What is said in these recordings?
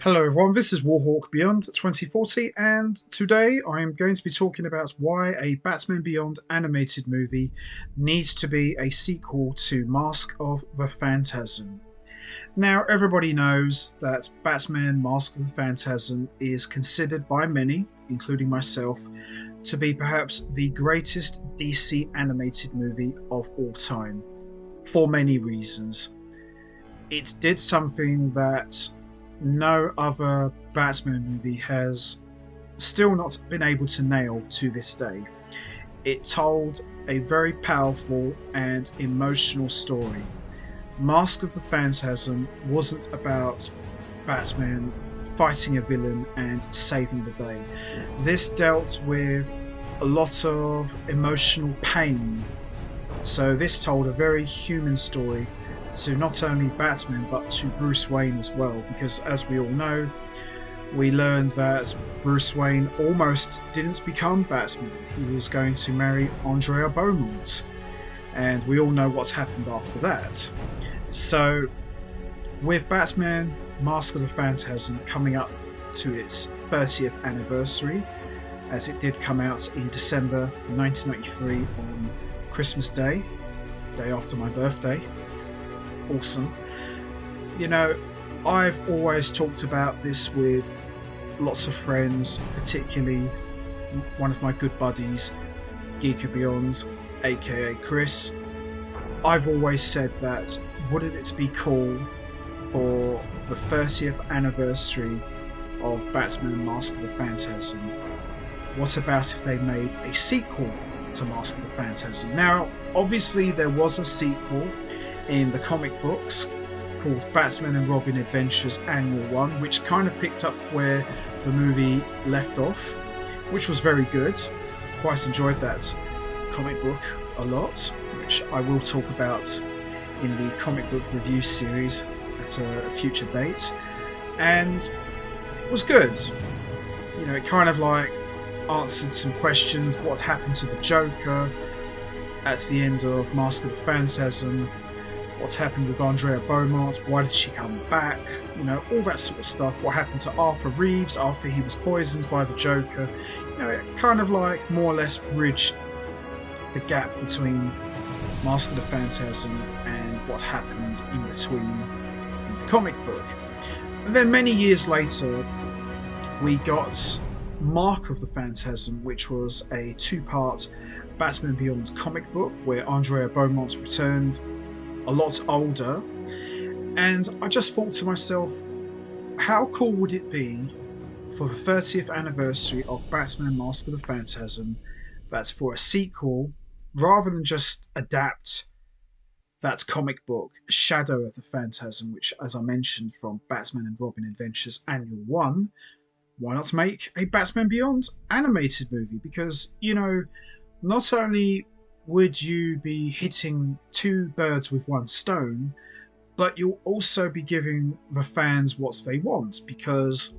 Hello everyone, this is Warhawk Beyond 2040, and today I am going to be talking about why a Batman Beyond animated movie needs to be a sequel to Mask of the Phantasm. Now, everybody knows that Batman Mask of the Phantasm is considered by many, including myself, to be perhaps the greatest DC animated movie of all time, for many reasons. It did something that no other Batman movie has still not been able to nail to this day. It told a very powerful and emotional story. Mask of the Phantasm wasn't about Batman fighting a villain and saving the day. This dealt with a lot of emotional pain. So this told a very human story to not only Batman but to Bruce Wayne as well, because as we all know, we learned that Bruce Wayne almost didn't become Batman. He was going to marry Andrea Beaumont, and we all know what's happened after that. So with Batman Mask of the Phantasm coming up to its 30th anniversary, as it did come out in December 1993 on Christmas Day, day after my birthday. Awesome. You know, I've always talked about this with lots of friends, particularly one of my good buddies, Geeker Beyond, aka Chris. I've always said that wouldn't it be cool for the 30th anniversary of Batman Mask of the Phantasm? What about if they made a sequel to Mask of the Phantasm? Now, obviously there was a sequel in the comic books called Batman and Robin Adventures Annual 1, which kind of picked up where the movie left off, which was very good. Quite enjoyed that comic book a lot, which I will talk about in the comic book review series at a future date, and it was good. You know, it kind of like answered some questions. What happened to the Joker at the end of Mask of the Phantasm? What's happened with Andrea Beaumont? Why did she come back? You know, all that sort of stuff. What happened to Arthur Reeves after he was poisoned by the Joker? You know, it kind of like more or less bridged the gap between Mask of the Phantasm and what happened in between in the comic book. And then many years later, we got Mark of the Phantasm, which was a two-part Batman Beyond comic book where Andrea Beaumont returned a lot older, and I just thought to myself, how cool would it be for the 30th anniversary of Batman Mask of the Phantasm that for a sequel, rather than just adapt that comic book Shadow of the Phantasm, which as I mentioned from Batman and Robin Adventures Annual 1, why not make a Batman Beyond animated movie? Because, you know, not only would you be hitting two birds with one stone, but you'll also be giving the fans what they want, because,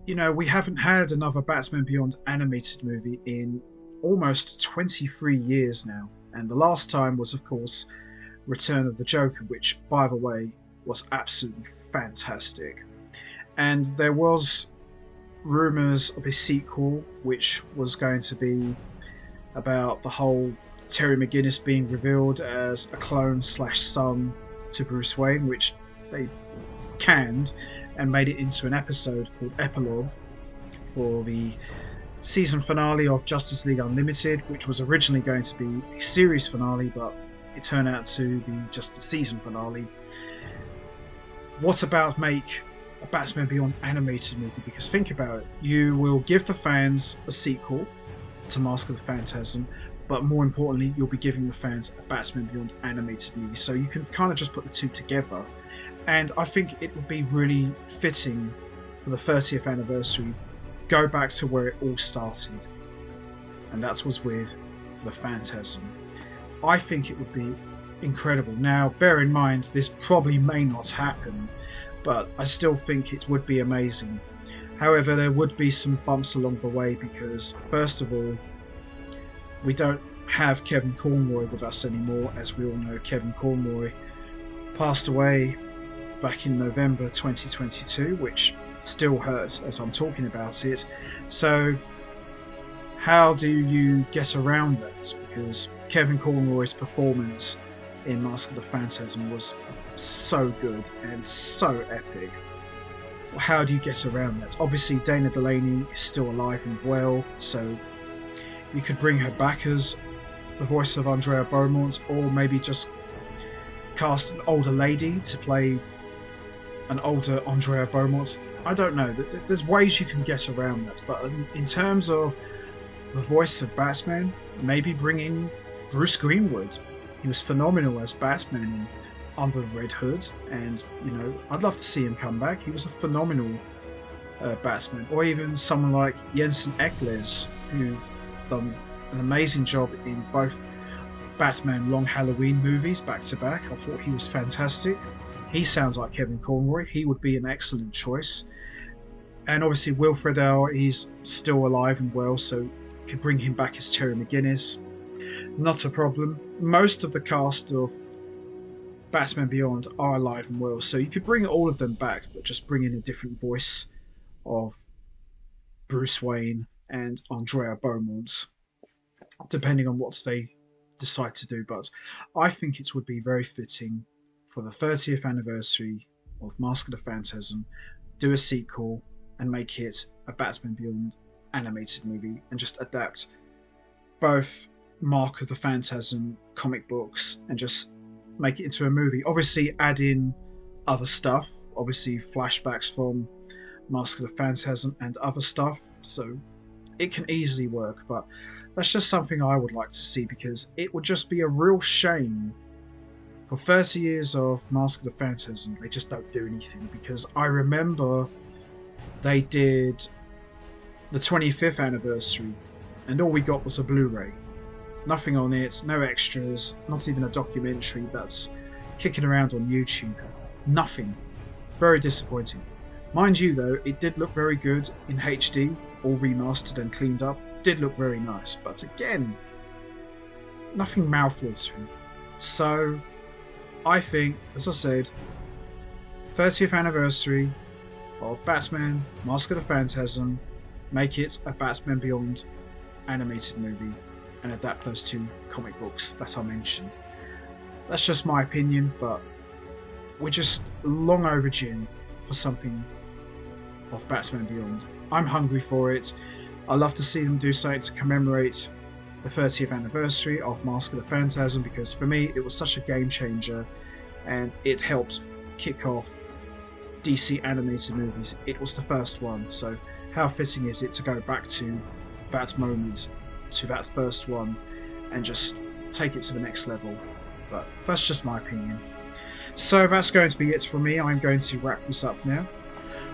you know, we haven't had another Batman Beyond animated movie in almost 23 years now, and the last time was, of course, Return of the Joker, which, by the way, was absolutely fantastic. And there was rumours of a sequel, which was going to be about the whole Terry McGinnis being revealed as a clone slash son to Bruce Wayne, which they canned and made it into an episode called Epilogue for the season finale of Justice League Unlimited, which was originally going to be a series finale, but it turned out to be just the season finale. What about make a Batman Beyond animated movie? Because think about it, you will give the fans a sequel to Mask of the Phantasm, but more importantly, you'll be giving the fans a Batman Beyond animated movie. So you can kind of just put the two together. And I think it would be really fitting for the 30th anniversary, go back to where it all started. And that was with the Phantasm. I think it would be incredible. Now, bear in mind, this probably may not happen, but I still think it would be amazing. However, there would be some bumps along the way because, first of all, we don't have Kevin Conroy with us anymore. As we all know, Kevin Conroy passed away back in November 2022, which still hurts as I'm talking about it. So, how do you get around that? Because Kevin Conroy's performance in Mask of the Phantasm was so good and so epic. How do you get around that? Obviously, Dana Delaney is still alive and well, so you could bring her back as the voice of Andrea Beaumont, or maybe just cast an older lady to play an older Andrea Beaumont. I don't know. There's ways you can get around that, but in terms of the voice of Batman, maybe bring in Bruce Greenwood. He was phenomenal as Batman in Under the Red Hood, and I'd love to see him come back. He was a phenomenal Batman. Or even someone like Jensen Ackles, who done an amazing job in both Batman Long Halloween movies back to back. I thought he was fantastic. He sounds like Kevin Conroy. He would be an excellent choice. And obviously Will Friedle, he's still alive and well, so you could bring him back as Terry McGinnis. Not a problem. Most of the cast of Batman Beyond are alive and well, so you could bring all of them back, but just bring in a different voice of Bruce Wayne and Andrea Beaumont, depending on what they decide to do. But I think it would be very fitting for the 30th anniversary of Mask of the Phantasm, do a sequel and make it a Batman Beyond animated movie, and just adapt both Mark of the Phantasm comic books and just make it into a movie. Obviously add in other stuff, obviously flashbacks from Mask of the Phantasm and other stuff, so it can easily work. But that's just something I would like to see, because it would just be a real shame for 30 years of Mask of the Phantasm they just don't do anything. Because I remember they did the 25th anniversary and all we got was a Blu-ray. Nothing on it, no extras, not even a documentary that's kicking around on YouTube. Nothing. Very disappointing. Mind you though, it did look very good in HD, all remastered and cleaned up. Did look very nice, but again, nothing mouth-watering. So, I think, as I said, 30th anniversary of Batman, Mask of the Phantasm, make it a Batman Beyond animated movie and adapt those two comic books that I mentioned. That's just my opinion, but we're just long overdue for something of Batman Beyond. I'm hungry for it. I love to see them do something to commemorate the 30th anniversary of Mask of the Phantasm, because for me it was such a game changer and it helped kick off DC animated movies. It was the first one, so how fitting is it to go back to that moment, to that first one, and just take it to the next level. But that's just my opinion. So that's going to be it for me. I'm going to wrap this up now.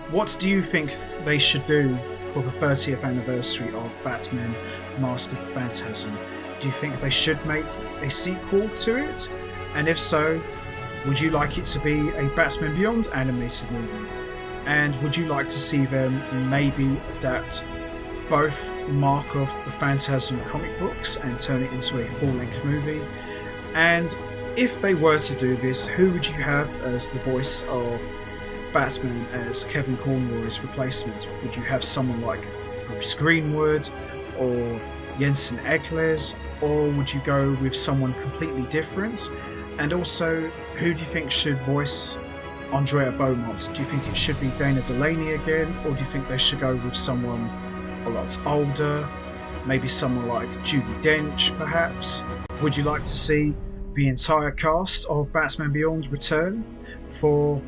What do you think they should do for the 30th anniversary of Batman Mask of the Phantasm? Do you think they should make a sequel to it? And if so, would you like it to be a Batman Beyond animated movie? And would you like to see them maybe adapt both Mark of the Phantasm comic books and turn it into a full-length movie? And if they were to do this, who would you have as the voice of Batman as Kevin Conroy's replacement? Would you have someone like Bruce Greenwood or Jensen Ackles, or would you go with someone completely different? And also, who do you think should voice Andrea Beaumont? Do you think it should be Dana Delaney again, or do you think they should go with someone a lot older, maybe someone like Judi Dench perhaps? Would you like to see the entire cast of Batman Beyond return for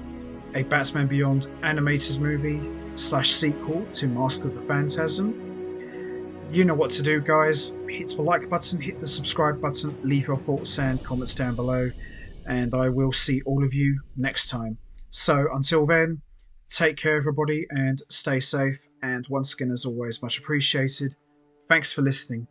a Batman Beyond animated movie / sequel to Mask of the Phantasm? You know what to do, guys. Hit the like button, hit the subscribe button, leave your thoughts and comments down below, and I will see all of you next time. So until then, take care everybody and stay safe, and once again, as always, much appreciated. Thanks for listening.